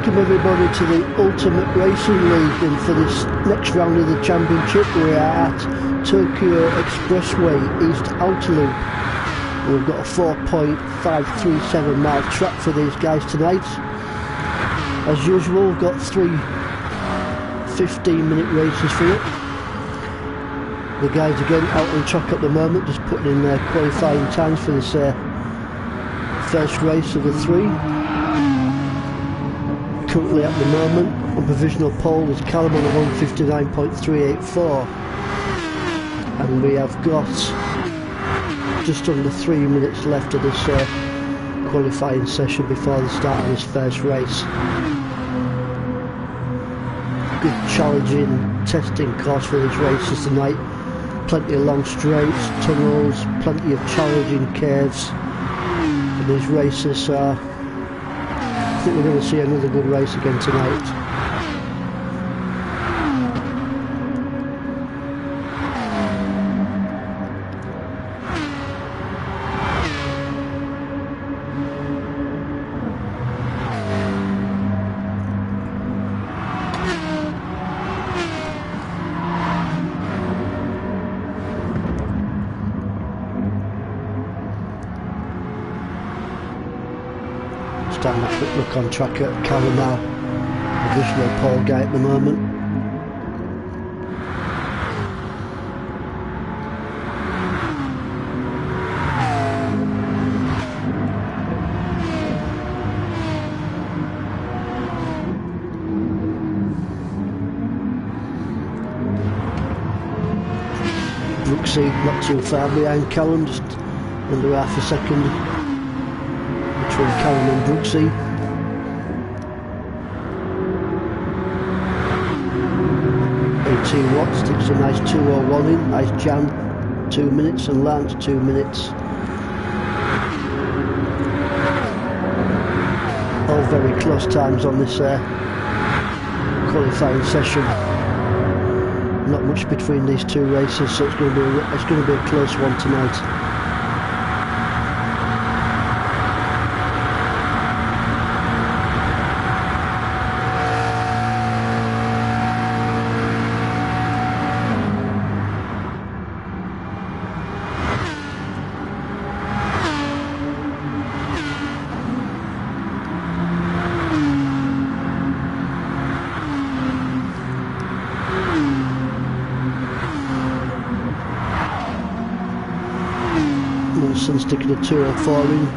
Welcome everybody to the Ultimate Racing League, and for this next round of the championship we are at Tokyo Expressway East Outer Loop. We've got a 4.537 mile track for these guys tonight. As usual, we've got 3 15-minute races for you. The guys again out on track at the moment, just putting in their qualifying times for this first race of the 3. Currently at the moment on provisional pole is Callum on a 159.384, and we have got just under 3 minutes left of this qualifying session before the start of this first race. Good challenging testing course for these races tonight. Plenty of long straights, tunnels, plenty of challenging curves for these races, so I think we're going to see another good race again tonight. Having a quick look on track at Callum now, provisional pole guy at the moment. Brooksy not too far behind Callum, just under half a second between Callum and Brooksy. Watts sticks a nice 2:01 in, nice Jan 2 minutes and Lance 2 minutes. All very close times on this qualifying session. Not much between these 2 races, so it's going to be a close one tonight. Wilson sticking a 2:04 in,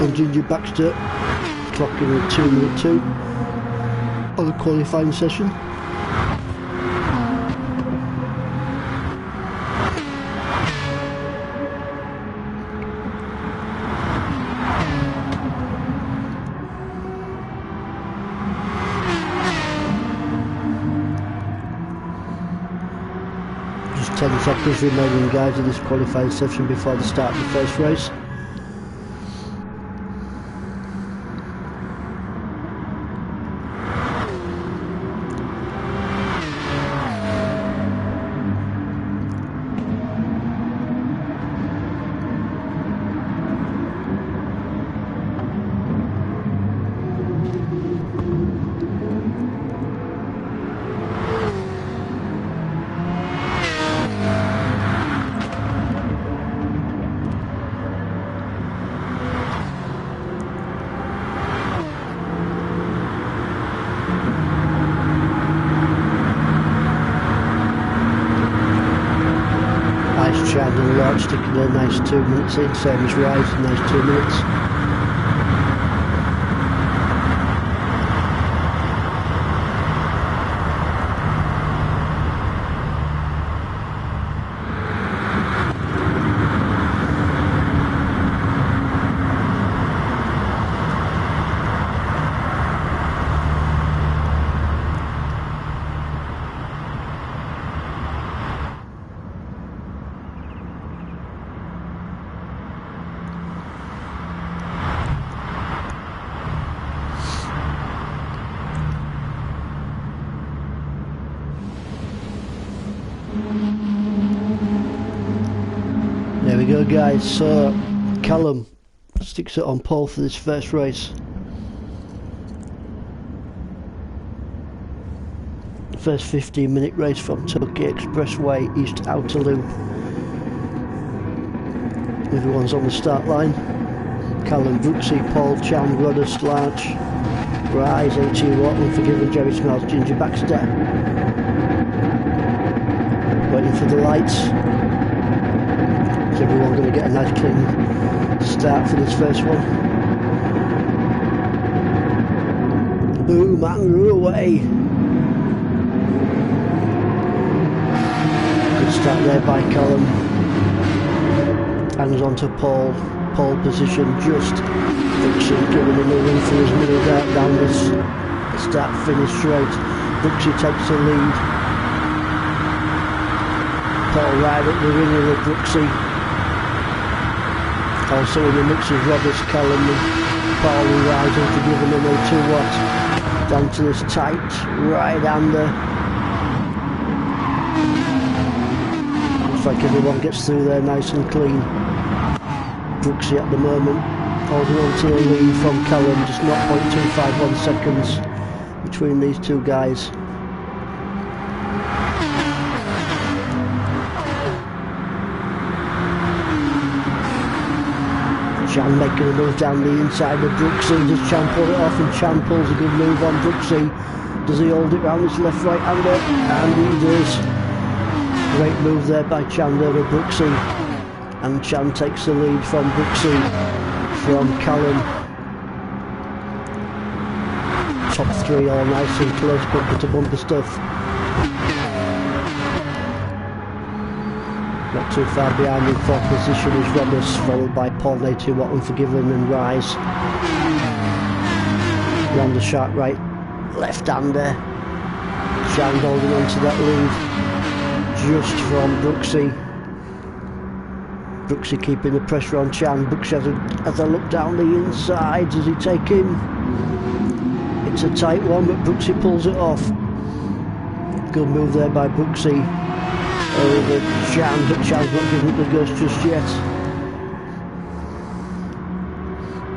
and Ginger Baxter clocking a 2:02 on the qualifying session. Just 10 seconds remaining, guys, in this qualifying session before the start of the first race. Chad and Lord sticking a nice 2 minutes in, same as Rise, nice 2 minutes. There we go, guys. So Callum sticks it on pole for this first race. First 15-minute race from Tokyo Expressway East Outer Loop. Everyone's on the start line. Callum, Brooksy, Paul, Chan, Rodders, Larch, Rise, 18 Watt, Unforgiven, Jerry Smells, Ginger Baxter. Waiting for the lights. Is everyone going to get a nice clean start for this first one? Boom and away. Good start there by Callum. Hangs on to Paul. Pole position just. Brooksy giving him a run for his middle dart down this start finish straight. Brooksy takes the lead. Paul right at the ring of the Brooksy. Also in the mix is Roberts, Callum and Paul who rise up to give him a 2 watt. Down to this tight right-hander. Looks like everyone gets through there nice and clean. Brooksy at the moment holding on to the lead from Callum, just 0.251 seconds between these two guys. Chan making a move down the inside of Brooksy. Does Chan pull it off? And Chan pulls a good move on Brooksy. Does he hold it round his left right hander? And he does. Great move there by Chan over Brooksy. And Chan takes the lead from Brooksy, from Callum. Top 3 all nice and close, bumper to bumper stuff. Not too far behind in 4th position is Roberts, followed by Paul, 82 Watt, Unforgiven and Rise. Round the sharp right, left-hander. Chan holding on to that lead, just from Brooksy. Brooksy keeping the pressure on Chan. Brooksy has a look down the inside. Does he take him? It's a tight one, but Brooksy pulls it off. Good move there by Brooksy over Chan, but Chan's not giving up the ghost just yet.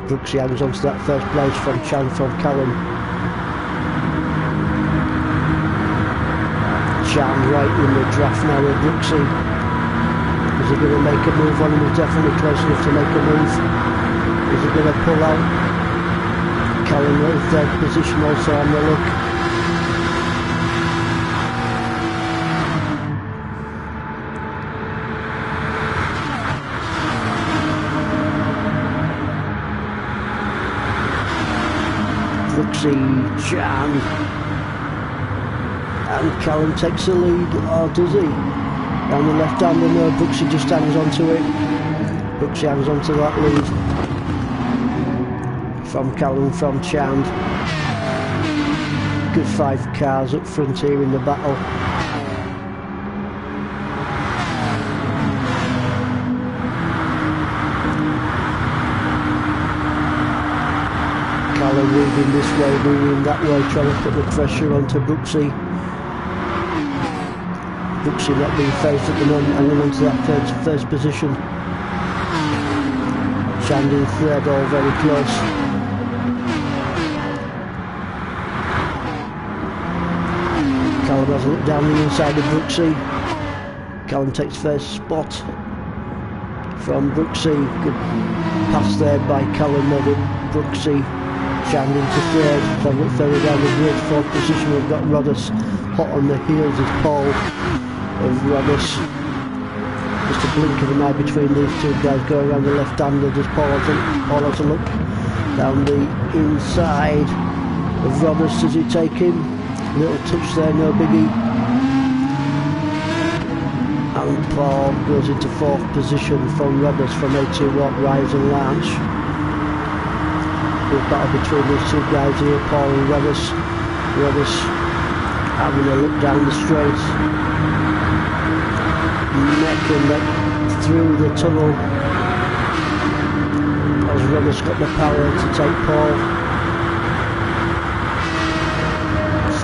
Brooksy hangs on to that first place from Chan from Callum. Chan right in the draft now with Brooksy. Is he going to make a move on him? He's definitely close enough to make a move. Is he going to pull out? Callum in 3rd position also on the look. Brooksy, Chan, and Callum takes the lead, or does he? Down the left hander, no, Brooksy just hangs onto it. Brooksy hangs onto that lead. From Callum, from Chan. Good 5 cars up front here in the battle. Callum moving this way, moving that way, trying to put the pressure onto Brooksy. Brooksy not being faced at the moment, hanging on to that first position. Chan in 3rd, all very close. Callum has a look down the inside of Brooksy. Callum takes 1st spot from Brooksy. Good pass there by Callum over Brooksy. Chan into 3rd, further down the grid, 4th position. We've got Rodders hot on the heels as Paul of Rodders. Just a blink of an eye between these two guys going around the left-hander. Does Paul has a look down the inside of Rodders. Does he take him? Little touch there, no biggie. And Paul goes into 4th position from Rodders from 82 Watt, Rise and Launch. Good battle between these two guys here, Paul and Rodders. Rodders having a look down the straight. Neck and neck through the tunnel. As Rodders got the power to take Paul.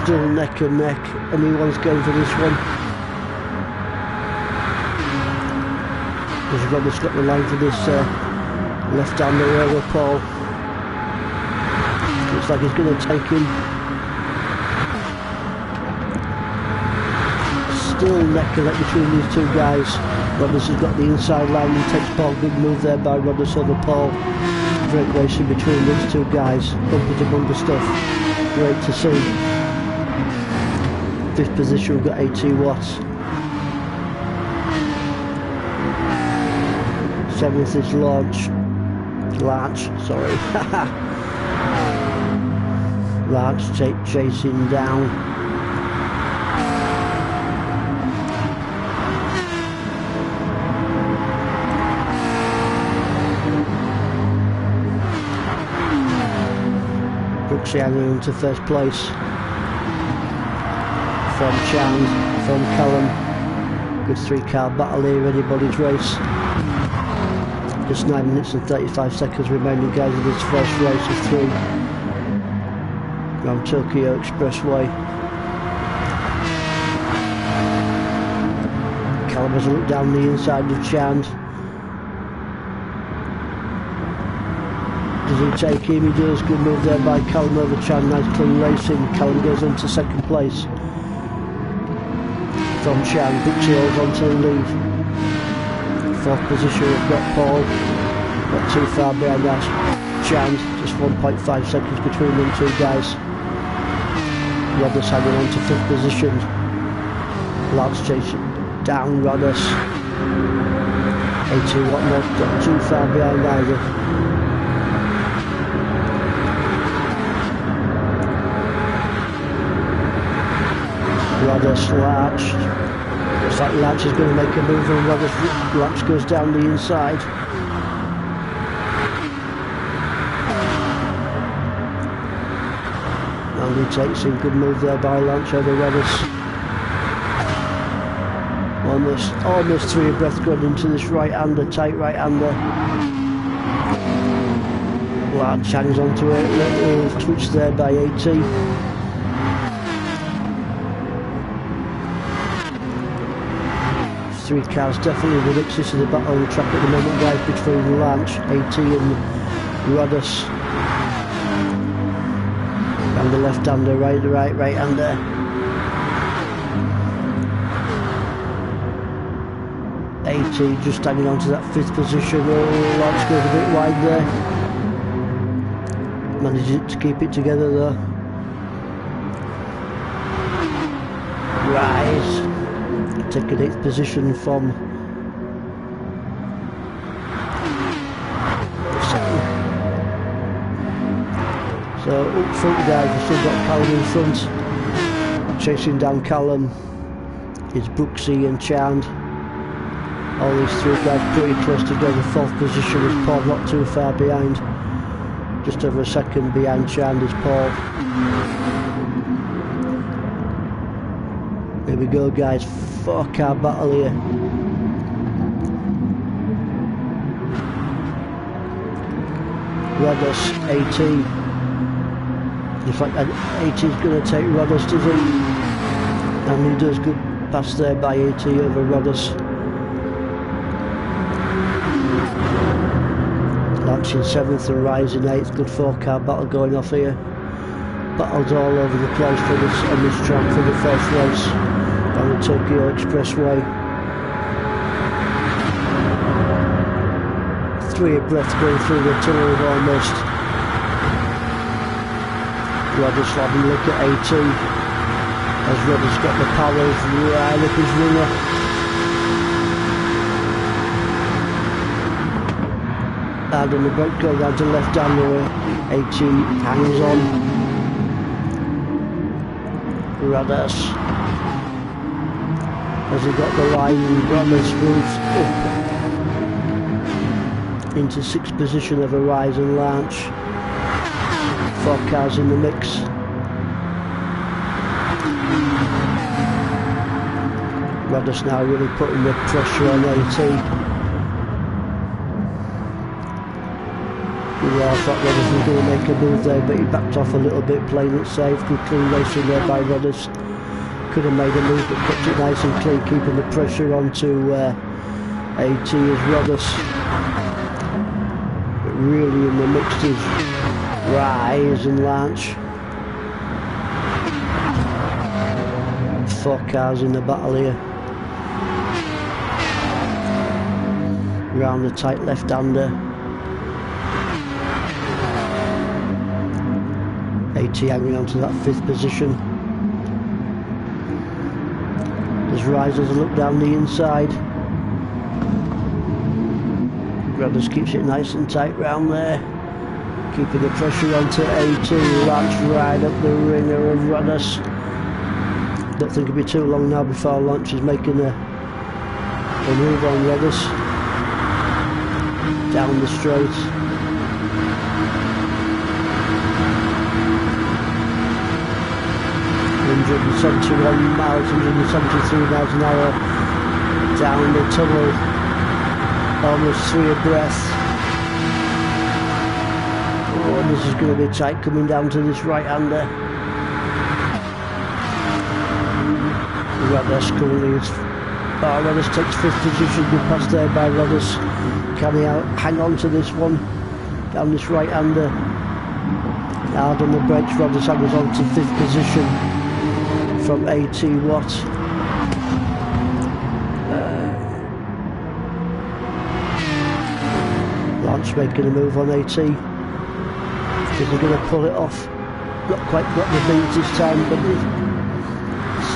Still neck and neck. Anyone's going for this one. As Rodders got the line for this left-hander over Paul. Looks like he's going to take him. still neck and neck between these two guys. Rodders has got the inside line and takes Paul. Good move there by Rodders over Paul. Great racing between these two guys. Bumper to bumper stuff. Great to see. 5th position, we've got 18 watts. 7th is Lance, sorry. Lance chasing down. Brooksy hanging on to 1st place. From Chand, from Callum. Good 3-car battle here, anybody's race. Just 9 minutes and 35 seconds remaining, guys, in this first race of 3. Around Tokyo Expressway. Callum has a look down the inside of Chand. Does he take him? He does. Good move there by Callum over Chand. Nice clean racing. Callum goes on to 2nd place. From Chand, Brooksy holds on to the lead. 4th position, we've got Paul. Not too far behind that. Chand, just 1.5 seconds between them two guys. Rodders hanging on to 5th position. Lance chasing down Rodders. 18 watt not too far behind either. Rodders, Lance. Looks like Lance is going to make a move and Lance goes down the inside. And he takes in, good move there by Lance over Rodders. Almost 3 abreast going into this right-hander, tight right-hander. Lance hangs onto it, little twitch there by AT. 3 cars definitely the mix. This is the battle on the track at the moment, guys, between Lance, AT and Rodders. And the left-hander, right-hander. AT just hanging on to that 5th position. Oh, Lance goes a bit wide there. Manages to keep it together though. Rise. Taking 8th position from 2nd. So up front, guys, we've still got Callum in front. Chasing down Callum is Brooksy and Chand. All these 3 guys pretty close together. 4th position is Paul, not too far behind. Just over a second behind Chand is Paul. Here we go, guys. 4-car battle here. Rodders, AT. In fact, AT is going to take Rodders, does he? And he does. Good pass there by AT over Rodders. Lance in 7th and Rise in 8th. Good 4-car battle going off here. Battles all over the place for this on this track for the first race on the Tokyo Expressway. 3 abreast going through the tunnel almost. Rodders having a look at AT as Rodders got the power right up his winger. And on the brake go down to left-hander. AT hangs on. Rodders. As he got the line, Rodders moves up into 6th position of a Rise and Launch. 4 cars in the mix. Rodders now really putting the pressure on AT. I thought Rodders was going to make a move there, but he backed off a little bit, playing it safe. Good clean racing there by Rodders. Could have made a move, but kept it nice and clean, keeping the pressure onto AT as Rodders. But really in the mix is Rise and Launch. 4 cars in the battle here. Round the tight left-hander. AT hanging on to that 5th position. As Rise has a look down the inside. Brothers keeps it nice and tight round there. Keeping the pressure onto AT. Launch right up the ringer of Roddus. Don't think it'll be too long now before Launch is making a move on Roddus. Down the straight. 171 miles, 173 miles an hour down the tunnel, almost 3 abreast. Oh, this is going to be tight coming down to this right-hander. Roddus currently is... Oh, Roddus takes 5th position, good pass there by Roddus. Can he hang on to this one, down this right-hander? Hard on the brakes, Roddus hangs on to 5th position from AT Watt. Launch making a move on AT. Is he going to pull it off? Not quite got the beats this time, but he's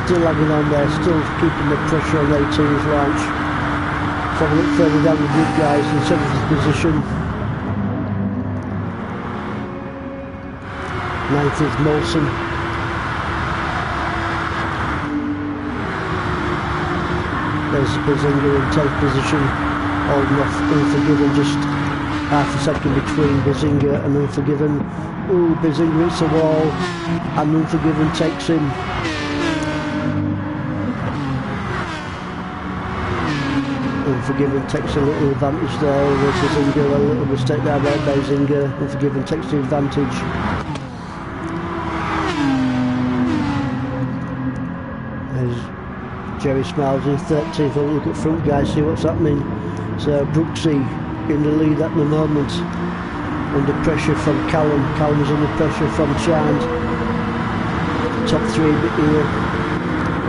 still hanging on there, still keeping the pressure on AT's Launch. Let's have a look further down the grid, guys, in 7th position. 9th is Molson. There's Bazinga in 10th position, holding off Unforgiven, just half a second between Bazinga and Unforgiven. Ooh, Bazinga hits the wall, and Unforgiven takes him. Unforgiven takes a little advantage there over Bazinga, a little mistake there by Bazinga. Unforgiven takes the advantage. There's Jerry Smiles in 13th. I'll look at front, guys, see what's happening. So Brooksy in the lead at the moment, under pressure from Callum. Callum's under pressure from Chand. Top 3 bit here,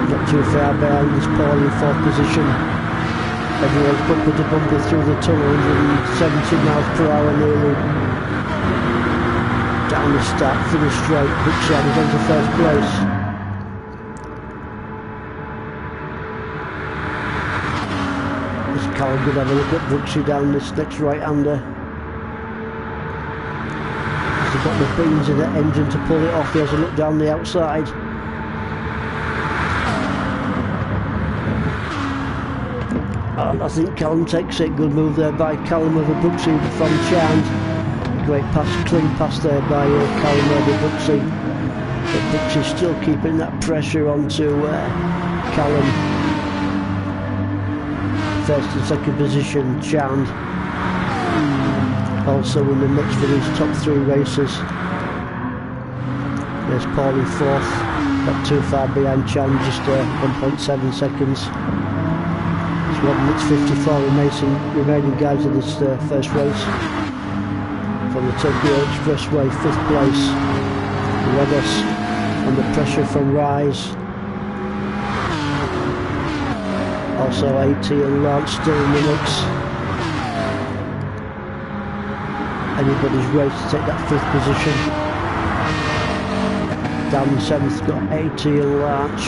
not too far behind is Paul in 4th position. Everyone's bumper to bumper through the tunnel, 170 miles per hour nearly. Down the stack, finish straight. Brooksy is on to 1st place. Callum could have a look at Brooksy down this next right-hander. He's got the beans in the engine to pull it off. He has a look down the outside. And I think Callum takes it. Good move there by Callum over Brooksy from Chand. Great pass, clean pass there by Callum over Brooksy. But Brooksy's still keeping that pressure onto Callum. 1st and 2nd position, Chand. Also in the mix for these top 3 races. There's Paul in 4th, not too far behind Chand, just 1.7 seconds. It's 1 minute 54 remaining guys in this first race. From the Tokyo Expressway, 5th place. Roddus under pressure from Rise. Also AT and Lance still in the mix. Anybody's race to take that 5th position. Down the 7th got AT and Lance.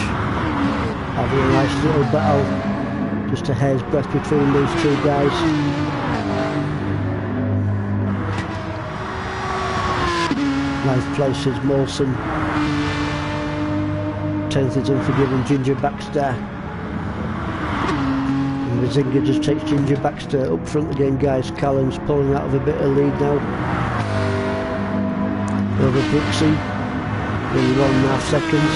Having a nice little battle. Just a hair's breadth between these 2 guys. 9th place is Molson. 10th is Unforgiven Ginger Baxter. Bazinga just takes Ginger Baxter up front again, guys. Callum's pulling out of a bit of lead now. Over Brooksy, in 1.5 seconds.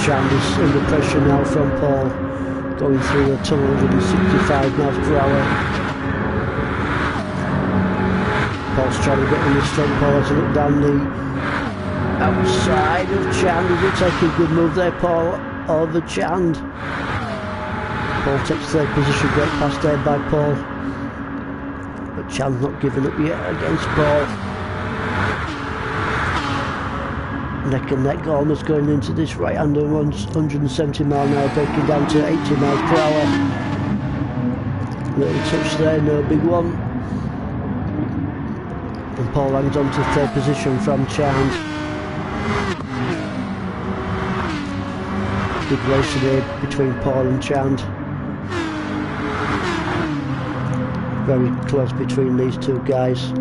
Chand is under pressure now from Paul, going through the tunnel, 165 miles per hour. Paul's trying to get in the straight. Paul has a look down the outside of Chand. Is he taking a good move there, Paul, over Chand? Paul takes 3rd position, great pass there by Paul. But Chand's not giving up yet against Paul. neck and neck almost going into this right-hander, 170 mile an hour, breaking down to 80 miles per hour. Little touch there, no big one. And Paul hangs on to third position from Chand. Good race today between Paul and Chand. Very close between these two guys.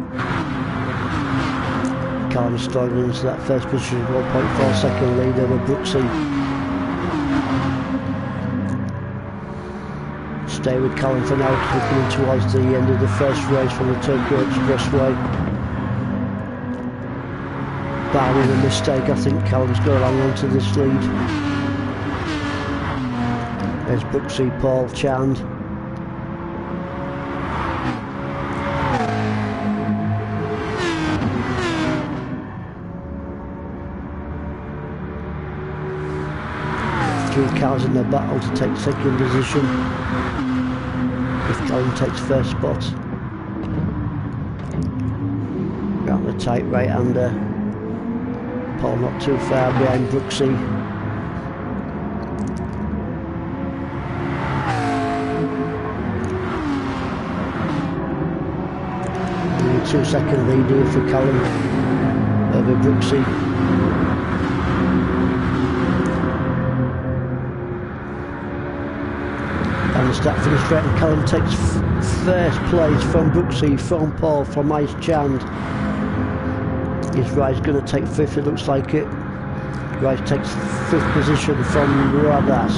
Callum strong into that first position, 1.4 second lead over Brooksy. Stay with Callum for now, because we're coming towards the end of the first race from the Tokyo Expressway. Barring a mistake, I think Callum's going to hang on to this lead. There's Brooksy, Paul, Chand. Three cars in the battle to take second position if Callum takes first spot. Around the tight right-hander. Paul not too far behind Brooksy. And a 2 second lead here for Callum over Brooksy. Start finish straight, and Callum takes first place from Brooksy, from Paul, from Ice Chand. Is Rise going to take fifth? It looks like it. Rise takes fifth position from Radas,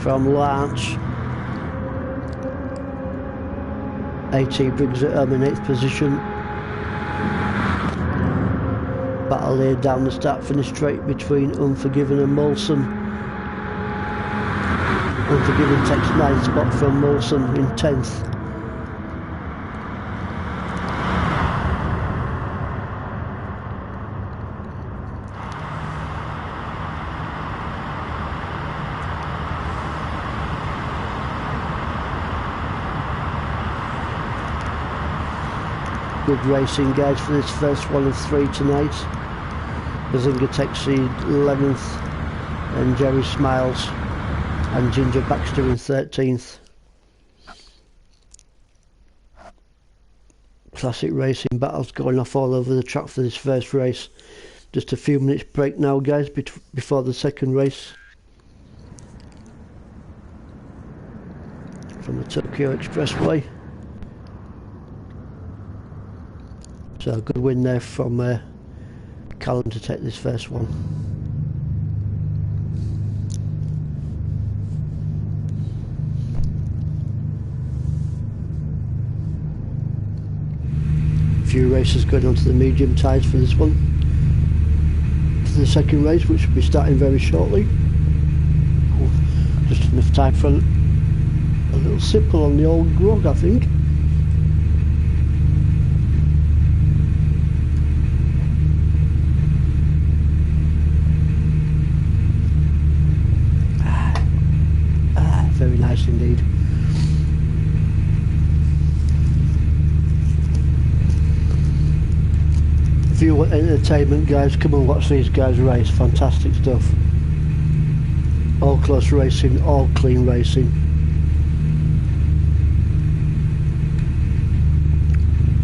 from Larch. AT brings it home in 8th position. Battle here down the start finish straight between Unforgiven and Molson. Unforgiven takes 9th spot from Molson in 10th. Good racing, guys, for this first one of 3 tonight. Bazinga takes the 11th and Jerry Smiles and Ginger Baxter in 13th. Classic racing battles going off all over the track for this first race. Just a few minutes break now, guys, before the second race from the Tokyo Expressway. So a good win there from Callum to take this first one. Few races going on to the medium tyres for this one. For the second race, which will be starting very shortly. Just enough time for a little sipple on the old grog, I think. Very nice indeed. If you want entertainment, guys, come and watch these guys race. Fantastic stuff. All close racing, all clean racing.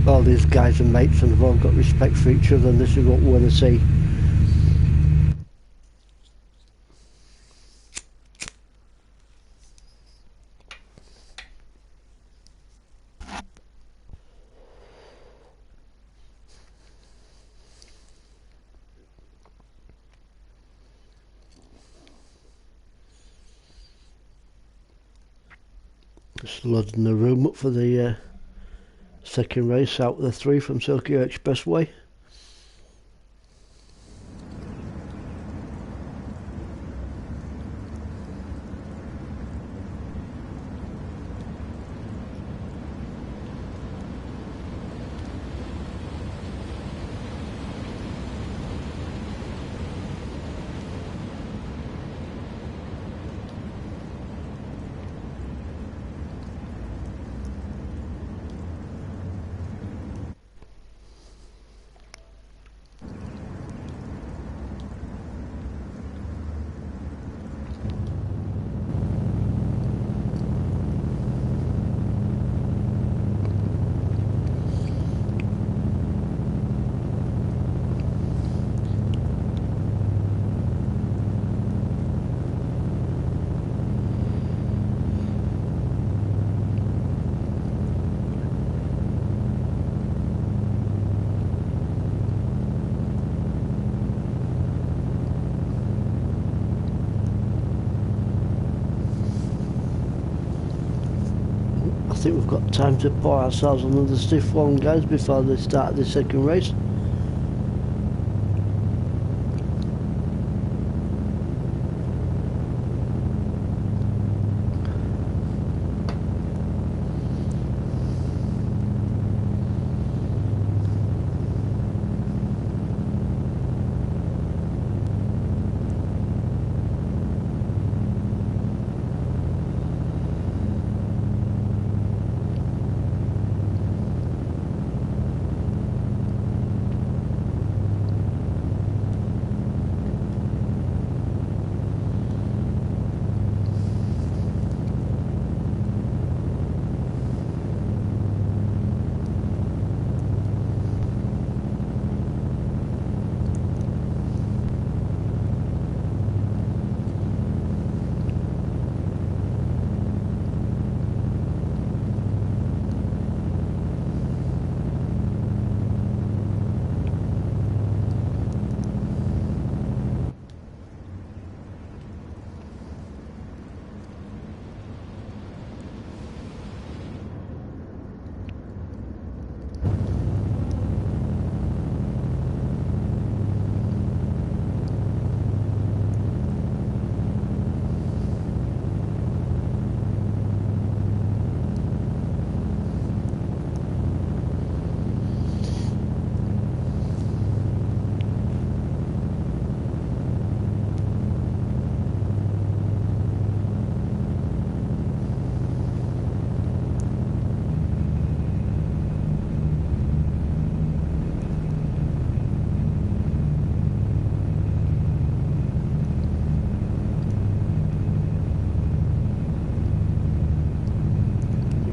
All these guys are mates and have all got respect for each other, and this is what we want to see. Just loading the room up for the second race out of the 3 from Tokyo Expressway. think we've got time to pour ourselves another stiff one, guys, before they start the second race.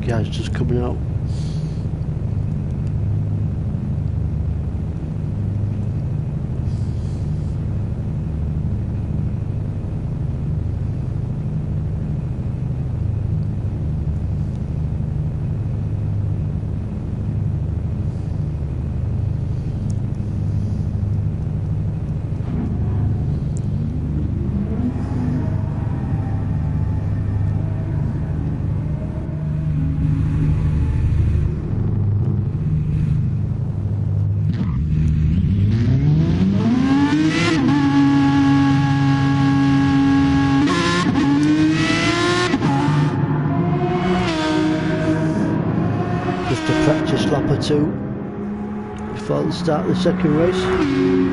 Guys just coming out. Just a practice lap or two before the start of the second race.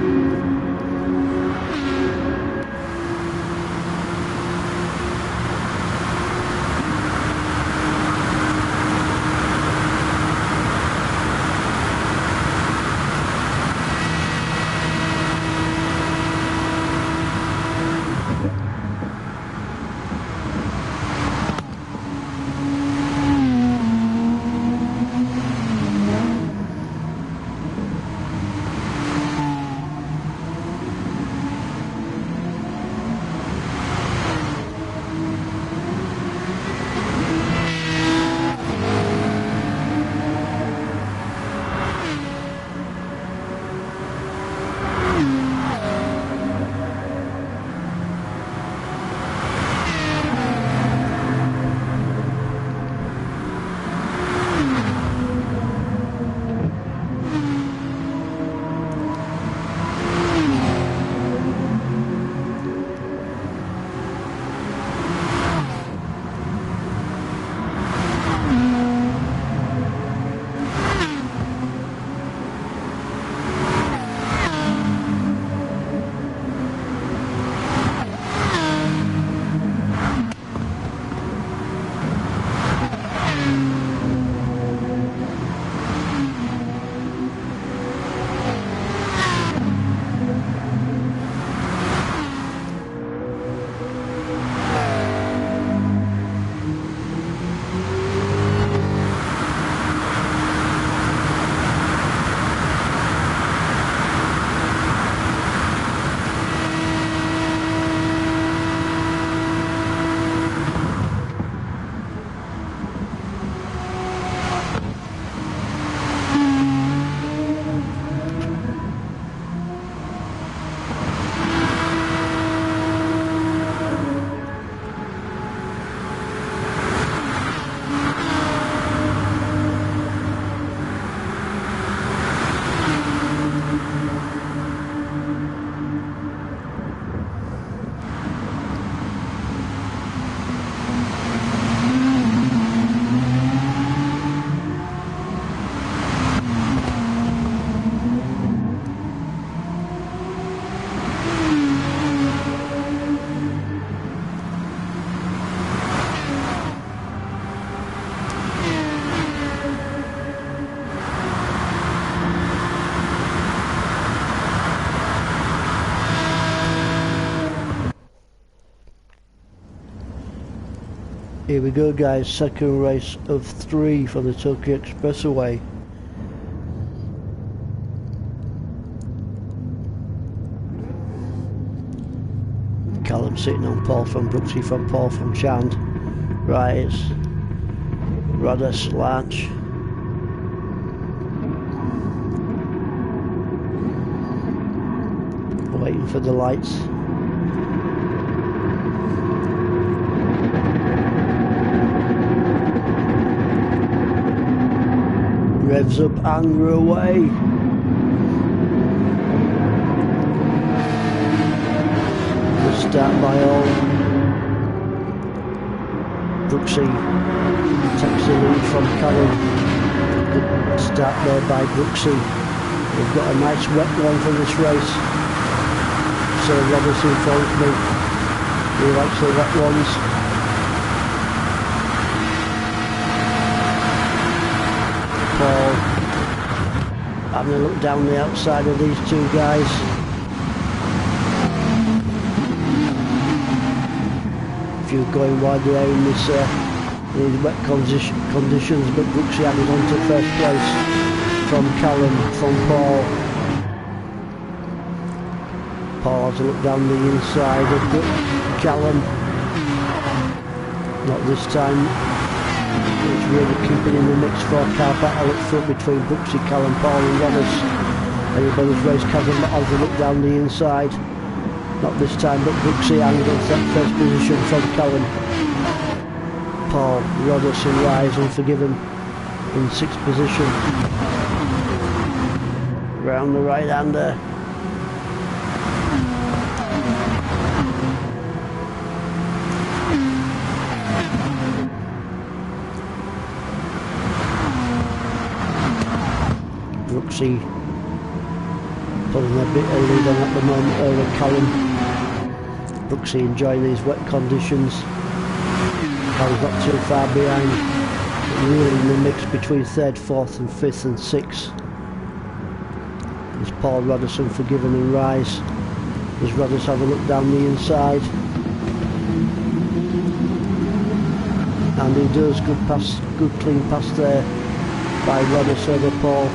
Here we go guys, second race of 3 for the Tokyo Expressway. Callum sitting on Paul from Brooksy, from Paul from Chand. Right, it's Rodas, Larch. Waiting for the lights. Revs up and we're away. The start by all. Brooksy takes the lead from Callum. Good start there by Brooksy. We've got a nice wet one for this race. So Roberts informs me he likes the wet ones. Paul having a look down the outside of these two guys. A few going wide there in these wet conditions, but Brooksy added on to first place from Callum, from Paul. Paul has a look down the inside of Callum. Not this time. It's really keeping in the mix for car battle up front between Brooksy, Callum, Paul and Rodas. Everybody's race has a look down the inside. Not this time, but Brooksy handles that first position from Callum. Paul, Rodas and Rise Unforgiven in 6th position. Round the right hander. Brooksy pulling a bit of lead on at the moment over Callum. Brooksy enjoying these wet conditions. Callum's not too far behind. Really in the mix between 3rd, 4th and 5th and 6th. There's Paul, Rodas, Unforgiven and Rise. There's Rodas have a look down the inside. And he does good pass, good clean pass there by Rodas over Paul.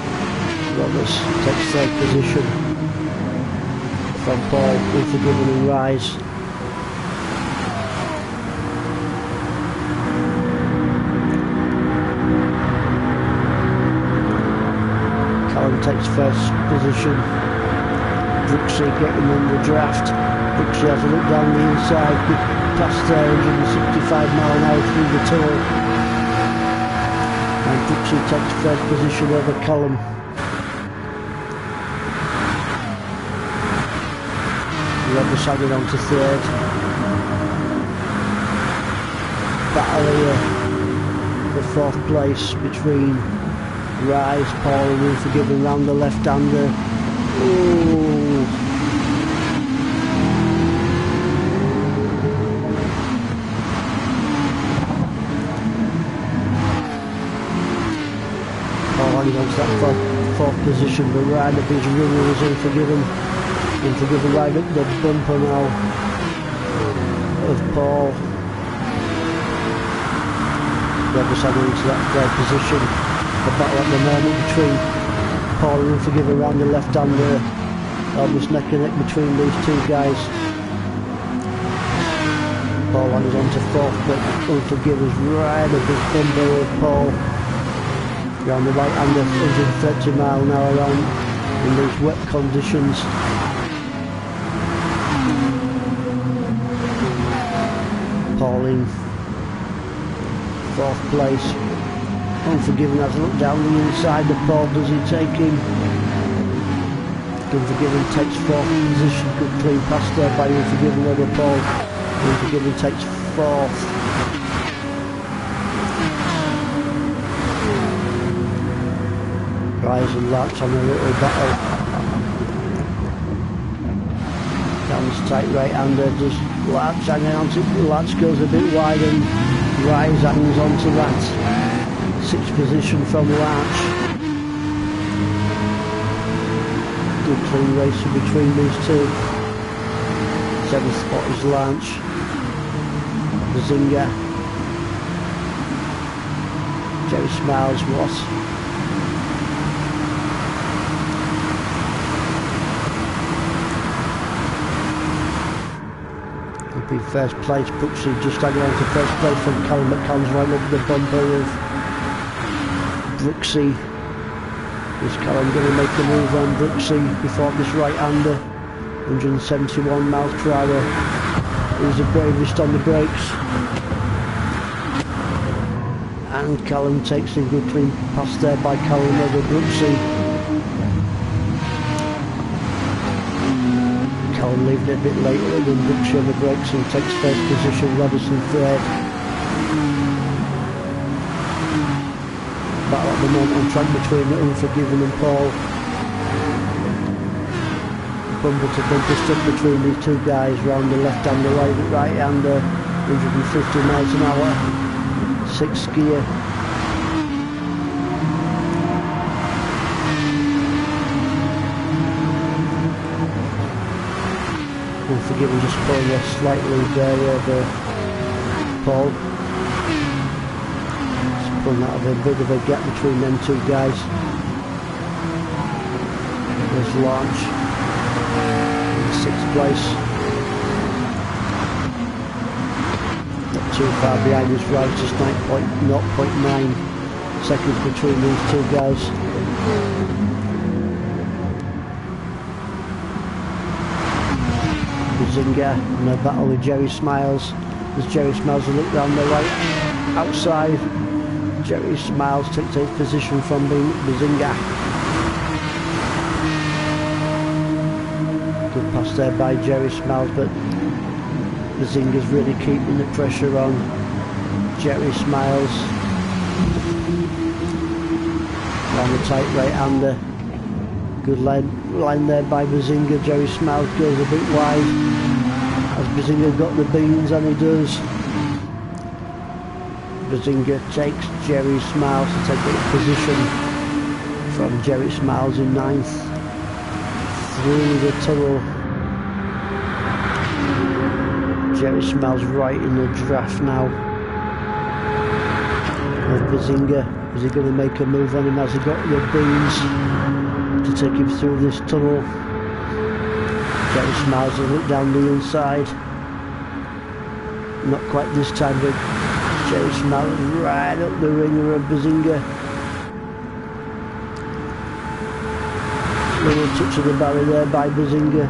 Rodas takes 3rd position from Paul, Unforgiven and Rise. Callum takes 1st position. Brooksy getting in the draft. Brooksy has a look down the inside, good pass there, 165 mph through the tunnel. And Brooksy takes 1st position over Callum. Rodas hanging on to 3rd. Battle here for 4th place between Rise, Paul and Unforgiven round the left-hander. Ooh. Paul hanging on to that 4th position, but right up his runner was Unforgiven. Unforgiven right up the bumper now of Paul. Roberts hanging into that 3rd position. The battle at the moment between Paul and Unforgiven around the left-hander. Almost neck and neck between these two guys. Paul hangs on to 4th, but Unforgiven's right up his bumper of Paul. Round the right-hander, 130 mph around in these wet conditions. Paul in 4th place. Unforgiven has a look down the inside of Paul. Does he take him? Unforgiven takes 4th position. Good clean pass there by Unforgiven over Paul. Unforgiven takes 4th. Rise and Larch on a little battle. Down this tight right-hander. Does Larch hanging on to it? Larch goes a bit wide and Rise hangs on to that 6th position from Larch. Good clean racing between these two. 7th spot is Larch. The Zinger. Jerry Smiles was. He'll be first place. Brooksy just hanging on to first place from Callum McCann's right up the bumper of Brooksy. Is Callum going to make the move on Brooksy before this right-hander? 171 miles per hour. He's the bravest on the brakes. And Callum takes a good clean pass there by Callum over Brooksy. Callum leaving it a bit later than Brooksy on the brakes and takes first position. Robertson third. Battle at the moment on track between the Unforgiven and Paul. Bumper to bumper stuck between these two guys round the left and the right hander. 150 miles an hour. 6th gear. Unforgiven just pulling a slight lead there over Paul. Just pulling out of a bit of a gap between them two guys. There's Launch in 6th place. Not too far behind his right, just 0.9 seconds between these two guys. Bazinga in a battle with Jerry Smiles. As Jerry Smiles will look down the right outside. Jerry Smiles takes his position from Bazinga. Good pass there by Jerry Smiles, but Bazinga's really keeping the pressure on Jerry Smiles. Down the tight right-hander. Good line there by Bazinga. Jerry Smiles goes a bit wide. As Bazinga got the beans, and he does. Bazinga takes Jerry Smiles to take a position from Jerry Smiles in 9th. Through the tunnel. Jerry Smiles right in the draft now. Of Bazinga. Is he going to make a move on him? Has he got the beans to take him through this tunnel? Jerry Smiles will look down the inside. Not quite this time, but Jerry Smiles right up the ringer of Bazinga. Little touch of the barrier there by Bazinga.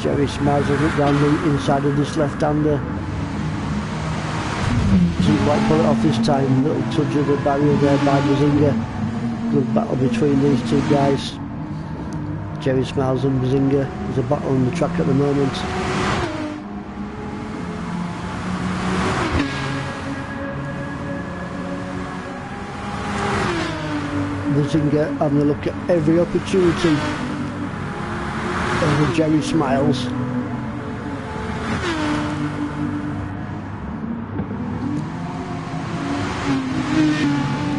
Jerry Smiles will look down the inside of this left-hander. Doesn't quite pull it off this time. Little touch of the barrier there by Bazinga. Good battle between these two guys. Jerry Smiles and Bazinga. There's a battle on the track at the moment. Bazinga having a look at every opportunity over Jerry Smiles.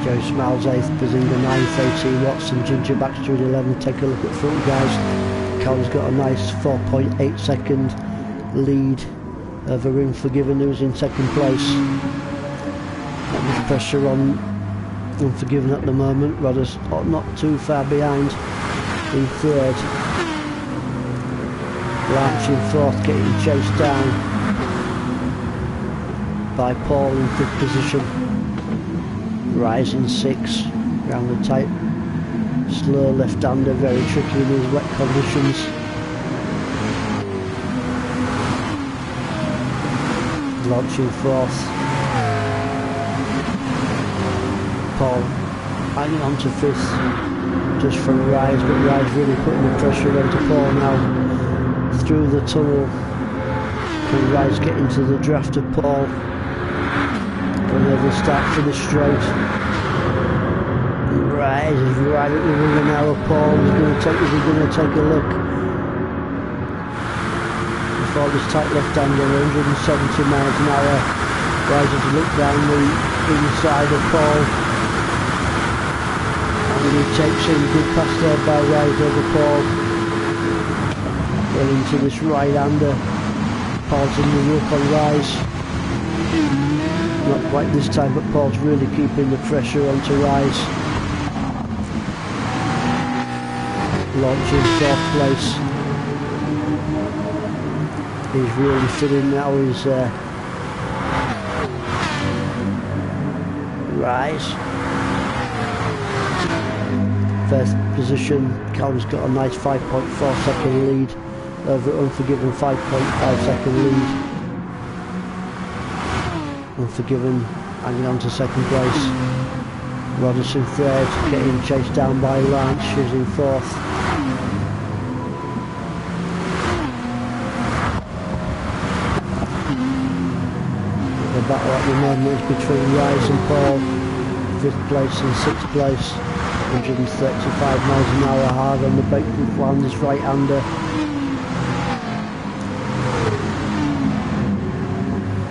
Jerry Smiles 8th, Bazinga 9th, 18 Watson, Ginger Baxter at 11th. Take a look at front guys. Callum's got a nice 4.8 second lead over Unforgiven, who's in 2nd place. Not much pressure on Unforgiven at the moment. Rodder's not too far behind in 3rd. Launch in 4th, getting chased down by Paul in 5th position. Rise in 6th, round the tight, slow left-hander, very tricky in these wet conditions. Launch in 4th. Paul hanging on to 5th, just from Rise, but Rise really putting the pressure onto Paul now. Through the tunnel. Can Rise get into the draft of Paul? Whenever they start for the straight. Rise is right at the ringer now of Paul. Is he going to take a look? Before this tight left-hander, 170 miles an hour. Rise has looked down the inside of Paul. And he takes in good pass there by Rise over Paul. Well into this right-hander. Paul's in the rook on Rise. not quite this time, but Paul's really keeping the pressure on to rise. Launching 4th place. He's really feeling now his rise. 1st position, Callum's got a nice 5.4 second lead over Unforgiven, 5.5 second lead. Unforgiven hanging on to 2nd place. Rodgers in 3rd, getting chased down by Lance, who's in 4th. The battle at the moment is between Rise and Paul, 5th place and 6th place. 135 miles an hour hard on the brake and Flanders right-hander.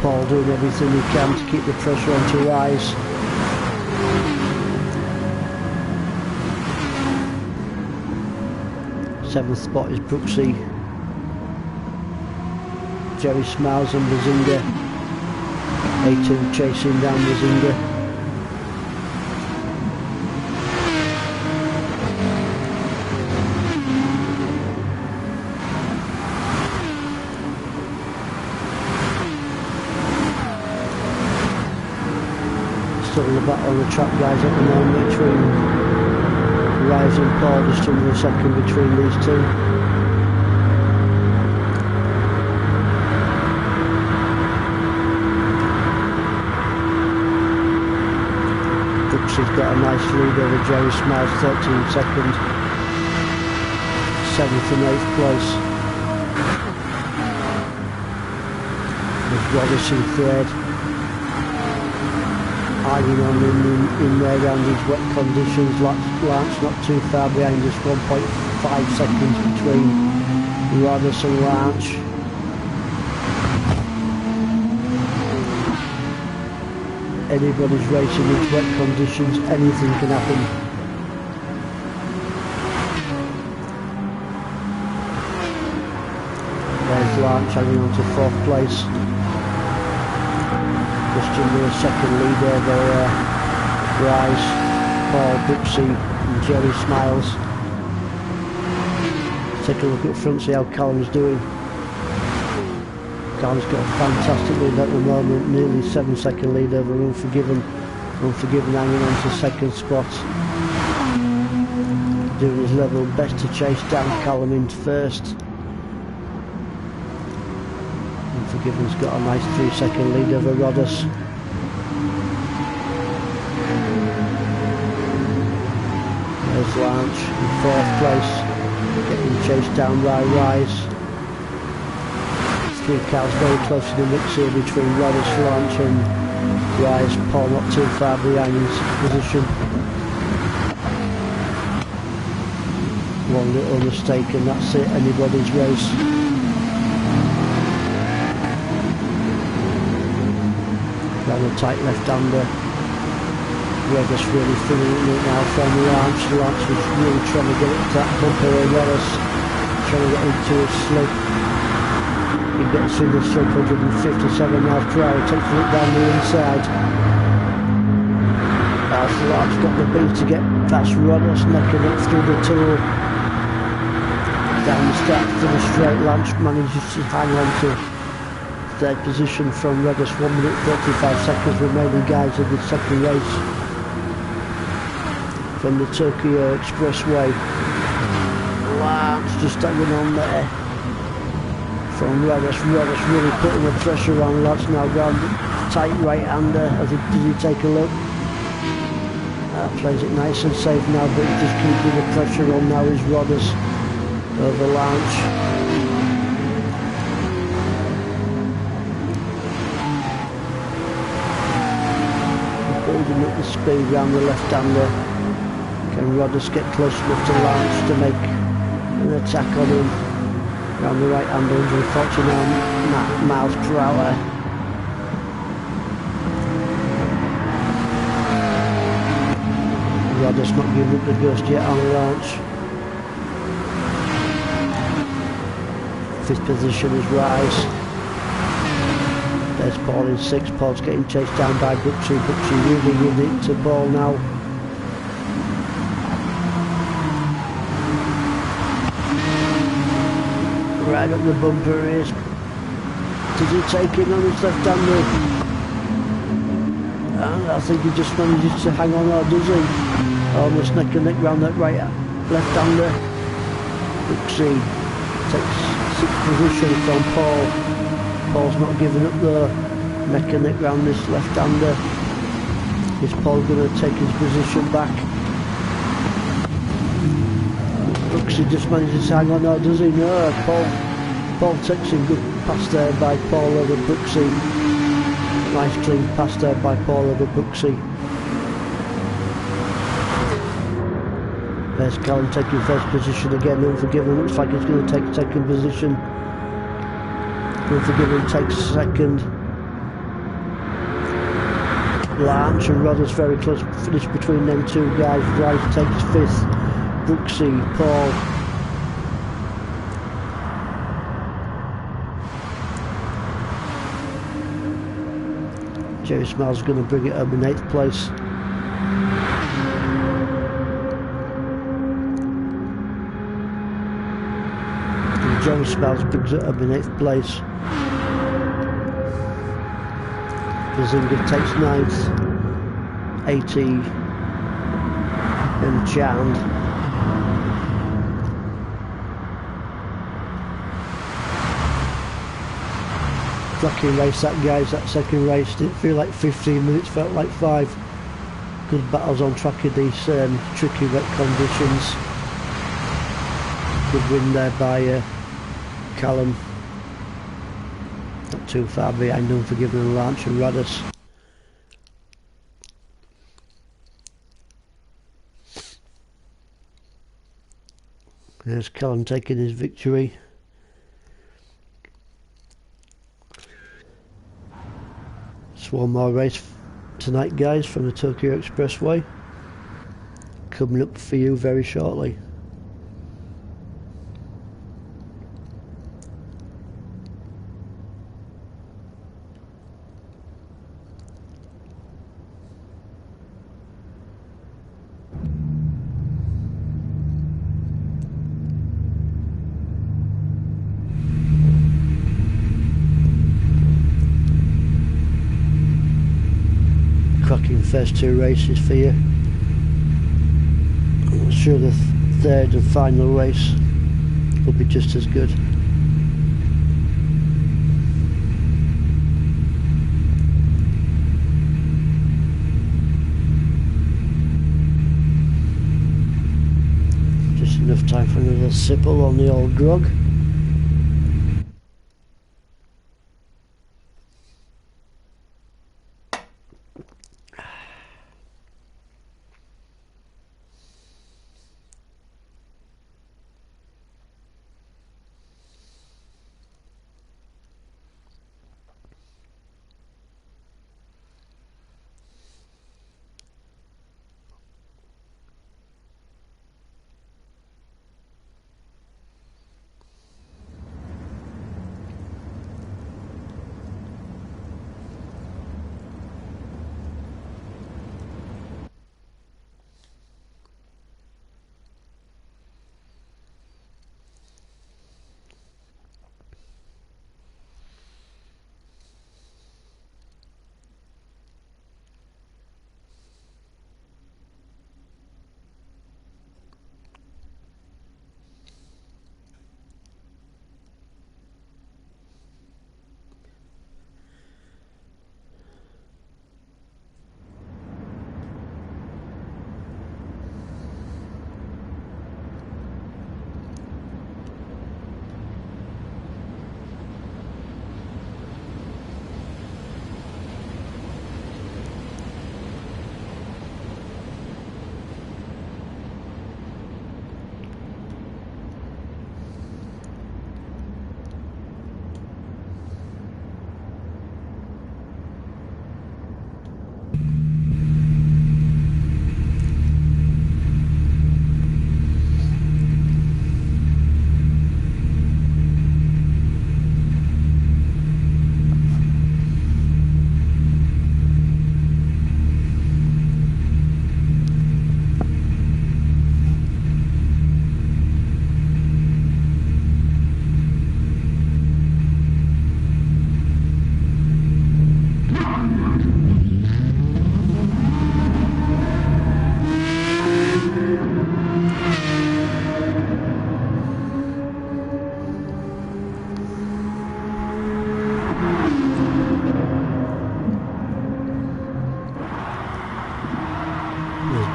Paul doing everything he can to keep the pressure on to Rise. Seventh spot is Brooksy. Jerry Smiles and Bazinga. A2 chasing down Bazinga. Still in the battle on the track, guys, at the moment between Rise and Paul, just under a second between these two. Brooksy's got a nice lead over Jerry Smiles, 13 second. 7th and 8th place. There's Wallace in 3rd. Hanging on in there around these wet conditions. Lance not too far behind, just 1.5 seconds between Rodgers and Lance. Anybody's racing in wet conditions, anything can happen. There's Lance hanging on to 4th place. Just under a second lead over Rise, Paul, Brooksy and Jerry Smiles. Let's take a look at front, see how Callum's doing. Callum's got a fantastic lead at the moment, nearly 7-second lead over Unforgiven. Unforgiven hanging on to 2nd spot. Doing his level best to chase down Callum in 1st. Unforgiven's got a nice 3-second lead over Rodgers. There's Lance in 4th place, getting chased down by Rise. 3 cars very close to the mix here between Rodgers, Lance and Rise. Paul not too far behind his position. One little mistake and that's it, anybody's race. Down the tight left-hander. Rodgers really feeling it now from Lance. Lance was really trying to get it to that bumper and Rodgers trying to get into a slip. He gets in the slip, 157 miles per hour, takes a look down the inside. That's Lance got the beat to get past Rodgers, necking it through the tunnel. Down the start to the straight, Lance manages to hang on to 3rd position from Rodgers, 1 minute 35 seconds remaining, guys, in the 2nd race from the Tokyo Expressway. Lance just hanging on there from Rodgers. Rodgers really putting the pressure on. Lance now gone tight right-hander as he take a look. Plays it nice and safe now, but he's just keeping the pressure on now is Rodgers over Lance. Building up the speed round the left-hander. Can Rodgers get close enough to Lance to make an attack on him? Round the right-hander, 149 miles per hour. Rodgers not giving up the ghost yet on Lance. 5th position is Rise. There's Paul in 6th. Paul's getting chased down by Brooksy. Brooksy really in it to Paul now. Right up the bumper is. Does he take him on his left-hander? And I think he just manages to hang on, or does he? Almost neck and neck round that right left-hander. Brooksy takes 6th position from Paul. Paul's not giving up though. Neck and neck round this left-hander. Is Paul going to take his position back? Brooksy just manages to hang on, or does he? No, Paul takes him. Good pass there by Paul over Brooksy. Nice clean pass there by Paul over Brooksy. There's Callum taking first position again. Unforgiven looks like he's going to take second position. Unforgiven takes second. Lanch and Rodders very close finish between them two guys. Rice takes 5th. Brooksy, Paul. Jerry Smiles going to bring it up in 8th place. And Joe Smiles brings it up in 8th place. Bazinga takes 9th. 80 and Chand. Cracking race that guys, that second race. Didn't feel like 15 minutes, felt like 5. Good battles on track in these tricky wet conditions. Good win there by Callum. Not too far behind Unforgiven and Lanch and Radis. There's Callum taking his victory. It's one more race tonight guys from the Tokyo Expressway. Coming up for you very shortly. Cracking first 2 races for you. I'm sure the third and final race will be just as good. Just enough time for another sipple on the old grog.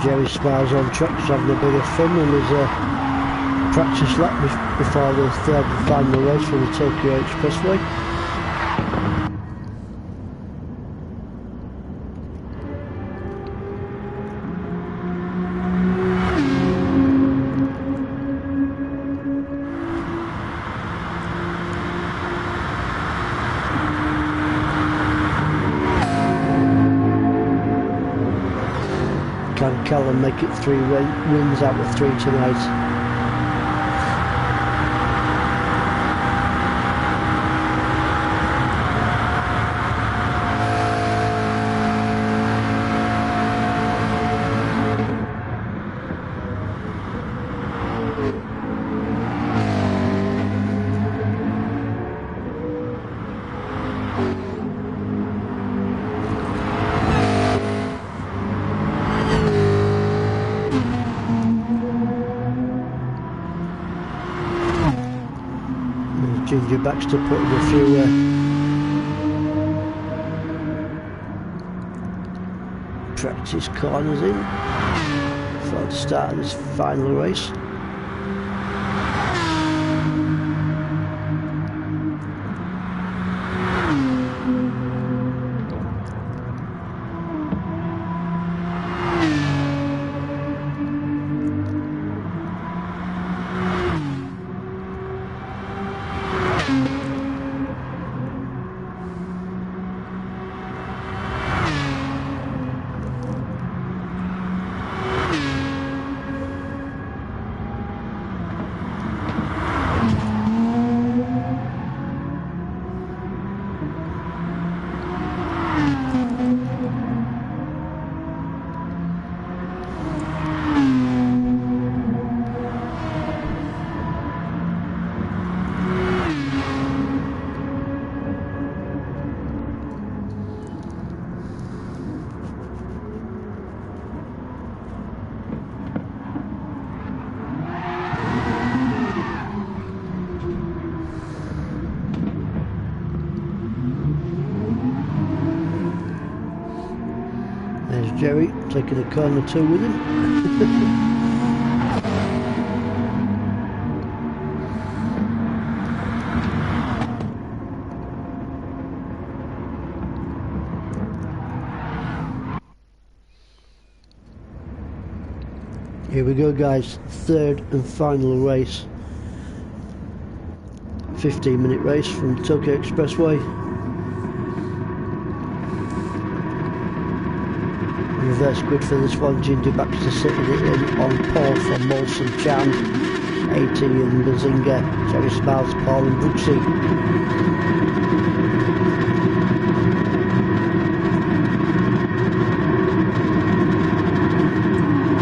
Jerry Smiles on track, just having a bit of fun, and there's a practice lap before the third and final race for the Tokyo Expressway. Can Callum make it 3 wins out of 3 tonight? Ginger Baxter putting a few practice corners in for the start of this final race. There's Jerry taking a corner 2 with him. Here we go, guys, third and final race. 15-minute race from Tokyo Expressway. Reverse grid for this one. Ginger Baxter sitting it in on pole for Molson Chan, AT and Bazinga, Jerry Smiles, Paul and Brooksy.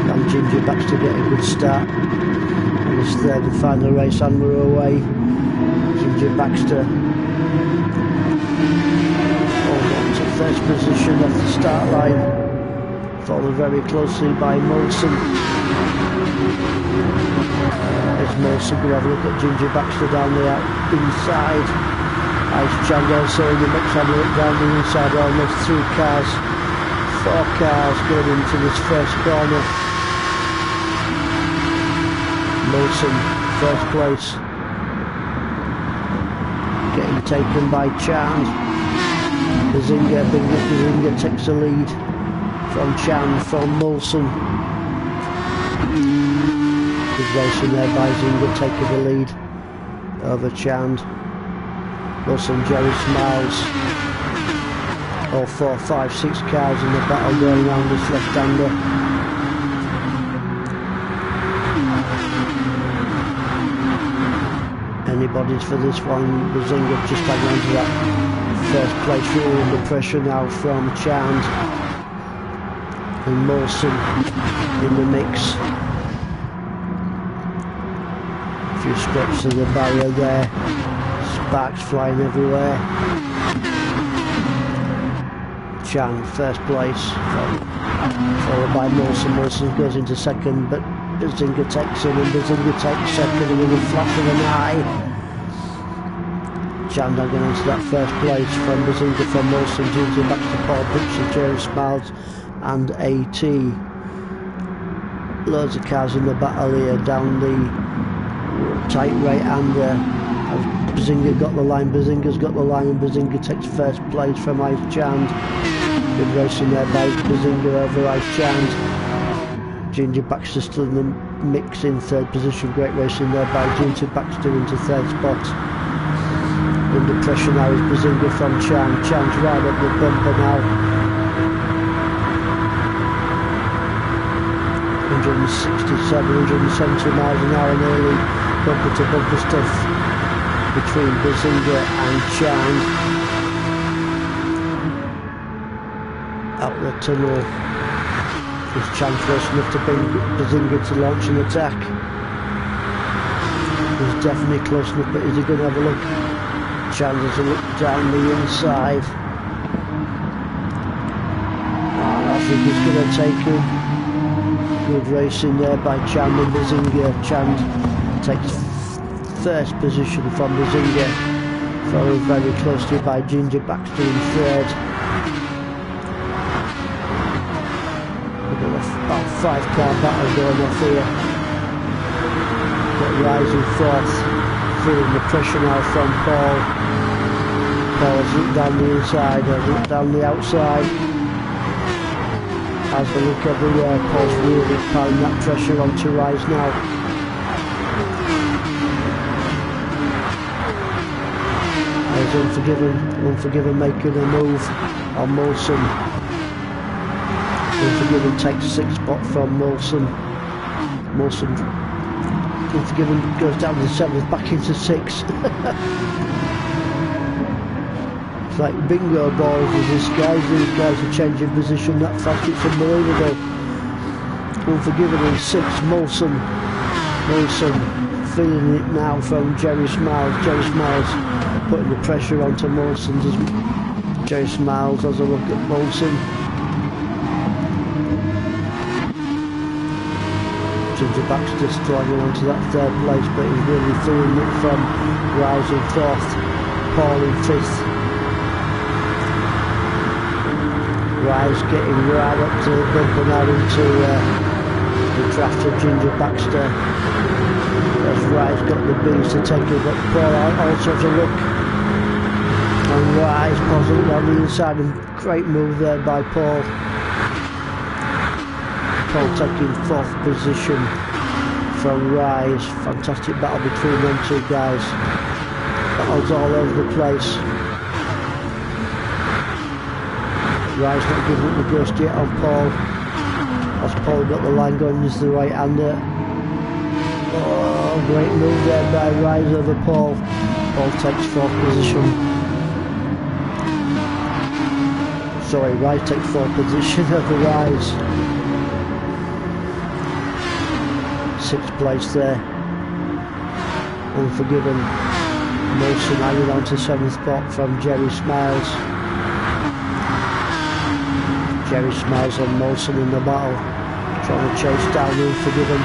And Ginger Baxter get a good start on this third and final race, and we're away. Ginger Baxter hold on to first position off the start line, followed very closely by Molson. There's Molson, we'll have a look at Ginger Baxter down the inside. Ice Chand also in the mix, have a look down the inside, almost 3 cars, 4 cars going into this first corner. Molson, first place, getting taken by Chand. Bazinga takes the lead from Chan, from Molson. Good racing there by Zinga, taking the lead over Chand. Molson, Jerry Smiles. All 4, 5, 6 cars in the battle going around this left-hander. Anybody's for this one. Bazinga just hanging on to that first place, really under pressure now from Chand. And Molson in the mix. A few scraps of the barrier there, sparks flying everywhere. Chan first place, followed by Molson. Molson goes into second, but Bazinga takes him, and Bazinga takes second with a flash of an eye. Chan hanging on to that first place from Bazinga, from Molson, Ginger Baxter, Paul Brooksy, Jerry Smiles and AT. loads of cars in the battle here down the tight right-hander. Bazinga got the line, Bazinga's got the line, and Bazinga takes first place from Ice Chand. Good racing there by Bazinga over Ice Chand. Ginger Baxter still in the mix in third position. Great racing there by Ginger Baxter into third spot. Under pressure now is Bazinga from Chand. Chand's right up the bumper now. 167, 170 miles an hour nearly. Bumper to bumper stuff between Bazinga and Chand. Out the tunnel is Chand close enough to bring Bazinga to launch an attack. He's definitely close enough, but is he going to have a look? Chand has a look down the inside. I think he's going to take him. Good racing there by Chand and Bazinga. Chand takes first position from Bazinga, followed very closely by Ginger Baxter in third. We've got about 5-car battle going off here. Got Rising fourth, feeling the pressure now from Paul. Paul's looked down the inside, looked down the outside. Has a look everywhere. Paul's really piling that pressure onto Rise now. There's Unforgiven making a move on Molson. Unforgiven takes 6th spot from Molson. Unforgiven goes down to 7th, back into 6th. It's like bingo balls with this guys. These guys are changing position that fast, it's unbelievable. Unforgiven in 6th, Molson feeling it now from Jerry Smiles. Jerry Smiles putting the pressure onto Molson. Jerry Smiles has a look at Molson. Ginger Baxter struggling onto that third place, but he's really feeling it from Rise in 4th, Paul in 5th. Rise getting right up to the bumper now into the draft of Ginger Baxter. As Rise got the beast to take it, but Paul also has a look. And Rise positive on the inside, and great move there by Paul. Paul taking 4th position from Rise. Fantastic battle between them two guys. Battles all over the place. Rise not giving up the ghost yet on Paul. As Paul got the line going into the right-hander. Oh, great move there by Rise over Paul. Paul takes 4th position. Sorry, Rise takes 4th position over Rise. 6th place there. Unforgiven. Molson hanging on to 7th spot from Jerry Smiles. Jerry Smiles and Molson in the battle, trying to chase down Unforgiven.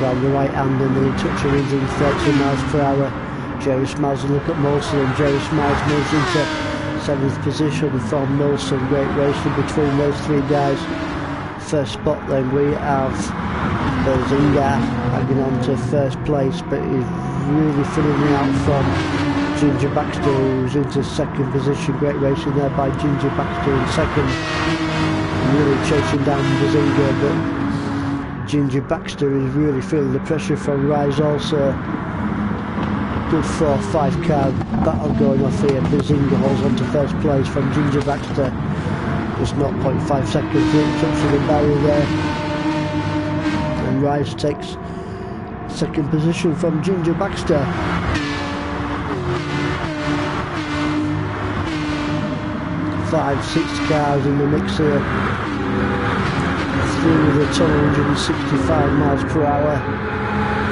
Round the right hand and then he touches 130 miles per hour. Jerry Smiles and look at Molson, and Jerry Smiles moves into 7th position from Molson. Great racing between those three guys. First spot then we have Bazinga hanging on to 1st place, but he's really filling it out from Ginger Baxter, who's into 2nd position. Great racing there by Ginger Baxter in 2nd. Really chasing down Bazinga, but Ginger Baxter is really feeling the pressure from Rise also. Good 4-5 car battle going off here. Bazinga holds on to 1st place from Ginger Baxter. Just 0.5 seconds in, touching the barrier there. And Rise takes 2nd position from Ginger Baxter. 5-6 cars in the mix here. Through the tunnel, 165 miles per hour.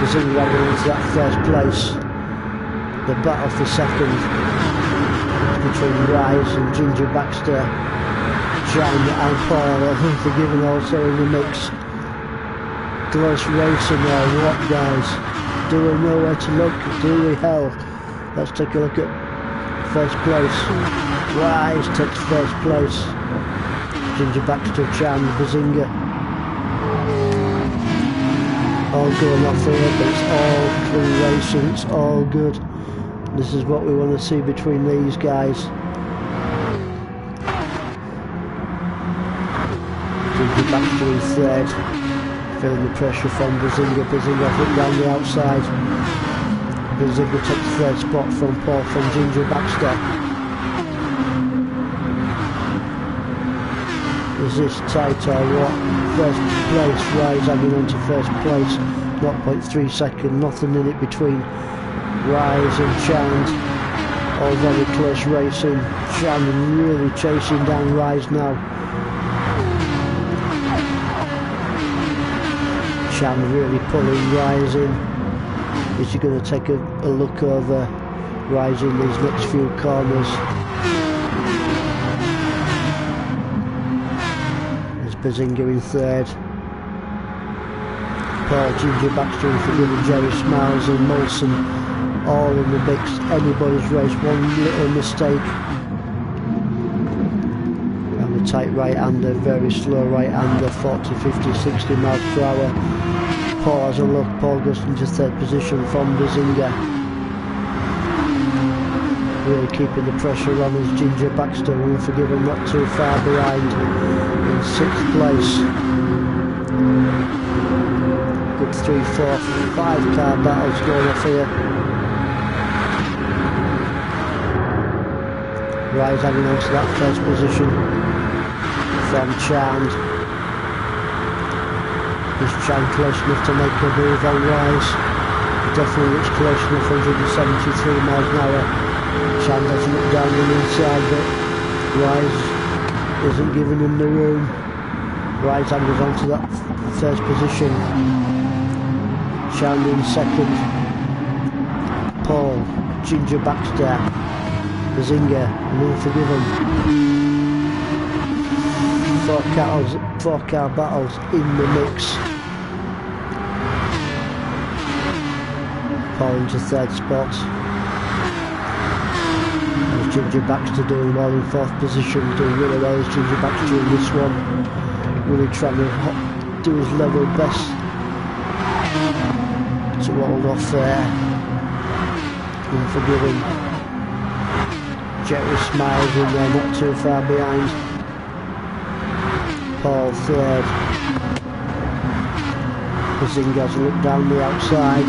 Bazinga hanging into that 1st place. The battle for 2nd between Rise and Ginger Baxter. Chand and Paul are Unforgiven also in the mix. Close racing there, what guys? Do we know where to look? Do we hell? Let's take a look at 1st place. Rise takes 1st place. Ginger Baxter, Chan, Bazinga. All going off here, but it's all clean racing, it's all good. This is what we want to see between these guys. Ginger Baxter in third, feeling the pressure from Bazinga. Bazinga up down the outside. Bazinga takes third spot from Paul from Ginger Baxter. Is this tight or what? First place, Rise hanging on to first place, 0.3 seconds, nothing in it between Rise and Chand. All very close racing. Chand really chasing down Rise now. Chand really pulling Rise in. Is he going to take a look over Rise in these next few corners? Bazinga in third. Paul, Ginger Baxter and forgiving Jerry Smiles and Molson all in the mix. Anybody's race, one little mistake. And a tight right-hander, very slow right-hander, 40, 50, 60 miles per hour. Paul has a look, Paul goes into third position from Bazinga. Really keeping the pressure on as Ginger Baxter, Unforgiven not too far behind. In sixth place. Good 3, 4, 5 car battles going off here. Rise hanging on to that first position from Chand. Is Chand close enough to make a move on Rise? Definitely looks close enough, 173 miles an hour. Chand doesn't look down the inside, but Rise isn't giving him the room. Rise hanging on to that first position. Chand in second. Paul, Ginger Baxter, Bazinga and Unforgiven. 4 car battles in the mix. Paul into third spot. Ginger Baxter doing well in fourth position, doing really well as Ginger Baxter in this one. Really trying to do his level best to hold off there. Unforgiving. Jerry Smiles in there, not too far behind. Paul third. Bazinga has a look down the outside.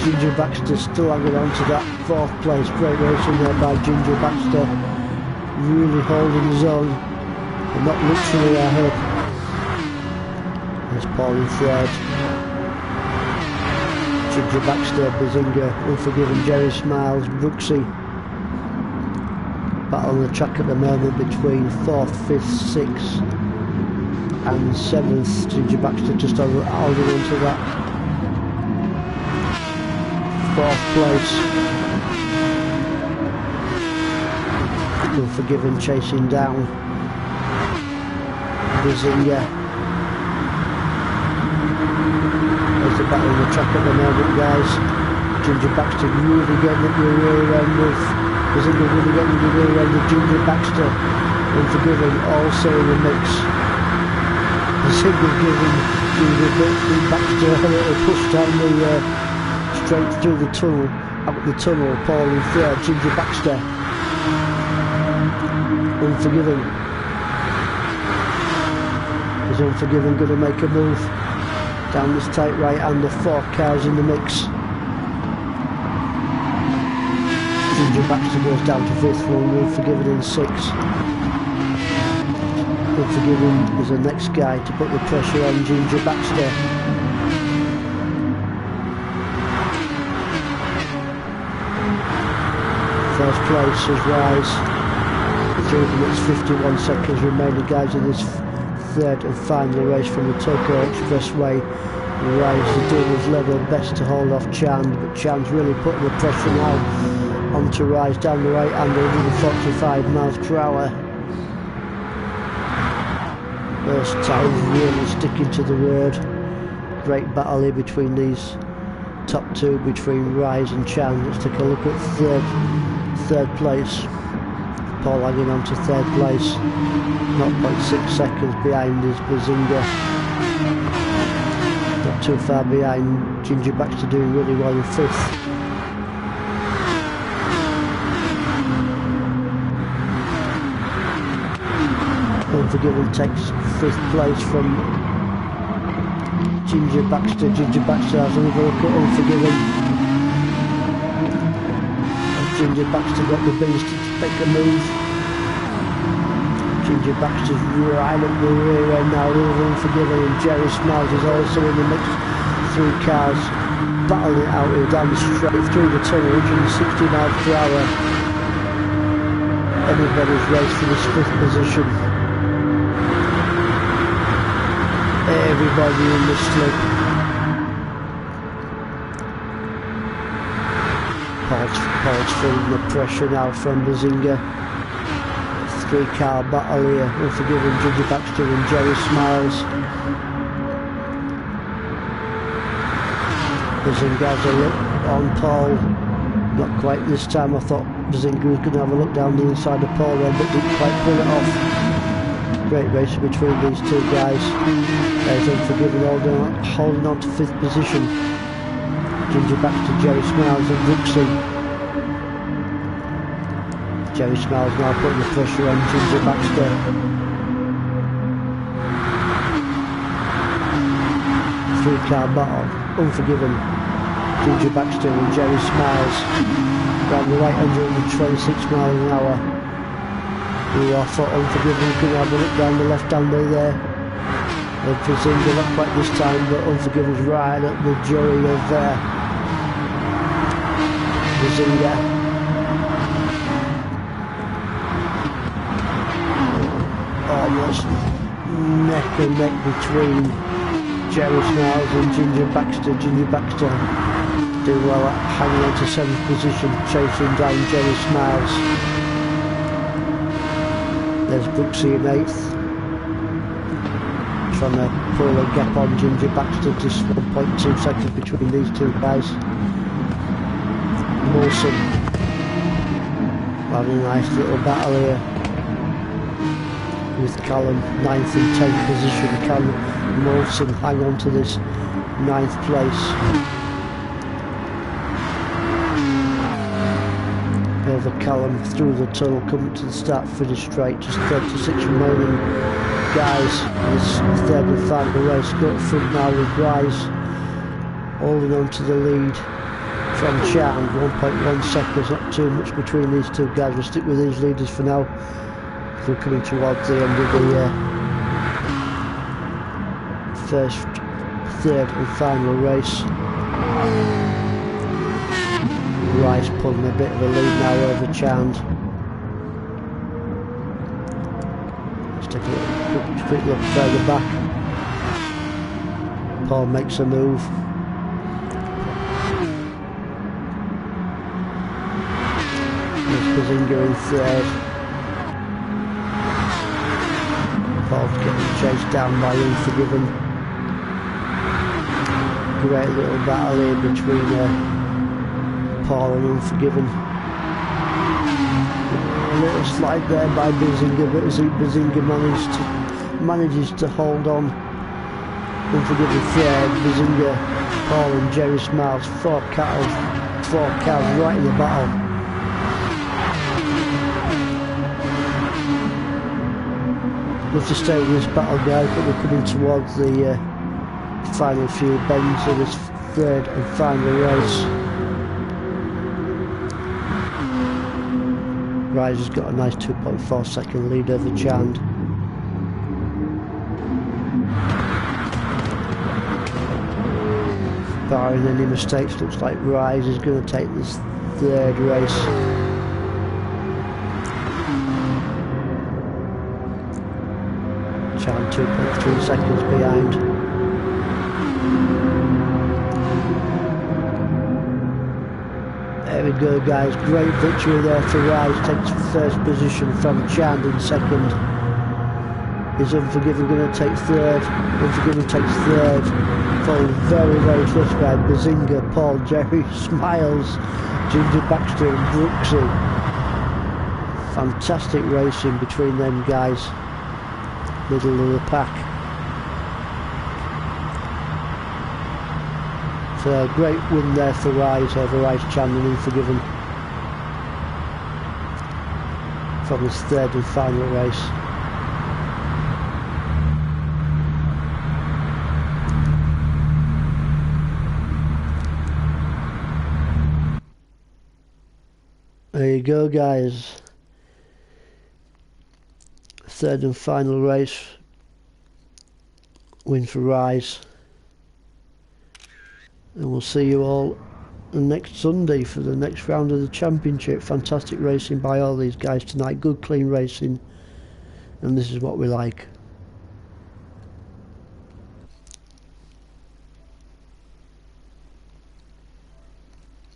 Ginger Baxter still hanging on to that fourth place. Great racing there by Ginger Baxter. Really holding his own. And not literally, I hope. There's Paul in third. Ginger Baxter, Bazinga, Unforgiven, Jerry Smiles, Brooksy. Battle on the track at the moment between 4th, 5th, 6th and 7th. Ginger Baxter just holding on to that 4th place. Unforgiven chasing down Bazinga. There's the battle on the track at the moment, guys. Ginger Baxter really getting at the rear end of Bazinga, really getting at the rear end of Ginger Baxter. Unforgiven also in the mix. Bazinga giving Ginger Baxter a little push down the straight through the tunnel, out the tunnel. Paul in third, Ginger Baxter. Unforgiven. Is Unforgiven going to make a move down this tight right-hander? 4 cars in the mix. Ginger Baxter goes down to 5th one, Unforgiven in 6th. Unforgiven is the next guy to put the pressure on Ginger Baxter. First place is Rise. 3 minutes 51 seconds remaining, guys, in this third and final race from the Tokyo Expressway. Rise is doing his level best to hold off Chand, but Chand's really putting the pressure now onto Rise down the right hand, 145 miles per hour. First time really sticking to the word. Great battle here between these top two, between Rise and Chand. Let's take a look at third place. Paul hanging on to 3rd place, 0.6 seconds behind is Bazinga. Not too far behind. Ginger Baxter doing really well in 5th. Unforgiven takes 5th place from Ginger Baxter. Ginger Baxter has another look at Unforgiven. Ginger Baxter got the beast to make a move. Ginger Baxter's right up the rear end now with Unforgiven, and Jerry Smiles is also in the mix. 3 cars battling it out here down the straight through the tunnel, 160 miles per hour. Everybody's race for this 5th position. Everybody in the slip. Paul's feeling the pressure now from Bazinga. 3-car battle here. Unforgiven, Ginger Baxter and Jerry Smiles. Bazinga has a look on Paul. Not quite this time. I thought Bazinga was going to have a look down the inside of Paul there, but didn't quite pull it off. Great race between these 2 guys. There's Unforgiven holding on to 5th position. Ginger Baxter, Jerry Smiles and Brooksy. Jerry Smiles now putting the pressure on Ginger Baxter. 3-car battle. Unforgiven, Ginger Baxter and Jerry Smiles. Round the right, 126 miles an hour. I thought Unforgiven could have a look down the left-hander there. And Bazinga not quite this time, but Unforgiven's right at the jury of Bazinga. Almost neck and neck between Jerry Smiles and Ginger Baxter. Ginger Baxter doing well at hanging on to 7th position, chasing down Jerry Smiles. There's Brooksy in 8th, trying to pull a gap on Ginger Baxter, just 1.2 seconds between these 2 guys. Molson having a nice little battle here with Callum, 9th and 10th position. Can Molson hang on to this 9th place? Over Callum through the tunnel, coming to the start finish straight, just 36 remaining guys in this 3rd and final race. Got up front now with Rise holding on to the lead from Chand, 1.1 seconds, not too much between these 2 guys. We'll stick with these leaders for now. We're coming towards the end of the 1st, 3rd and final race. Rice pulling a bit of a lead now over Chand. Let's take a quick look further back. Paul makes a move. There's Bazinga in 3rd. Paul's getting chased down by Unforgiven. Great little battle here between Paul and Unforgiven. A little slide there by Bazinga, but as Bazinga manages to hold on. Unforgiven 3rd, Bazinga, Paul and Jerry Smiles, 4 cars right in the battle. Love to stay with this battle, guys, but we're coming towards the final few bends of this 3rd and final race. Rise has got a nice 2.4 second lead over Chand. Barring any mistakes, looks like Rise is going to take this 3rd race. Chand 2.3 seconds behind. There we go, guys, great victory there for Rise, takes 1st position from Chand in 2nd. Is Unforgiven going to take 3rd? Unforgiven takes 3rd, followed very, very close by Bazinga, Paul, Jerry Smiles, Ginger Baxter and Brooksy. Fantastic racing between them guys, middle of the pack. So a great win there for Rise over Rise Chandler and Forgiven from his third and final race. There you go guys, third and final race, win for Rise, and we'll see you all next Sunday for the next round of the championship. Fantastic racing by all these guys tonight, good clean racing, and this is what we like.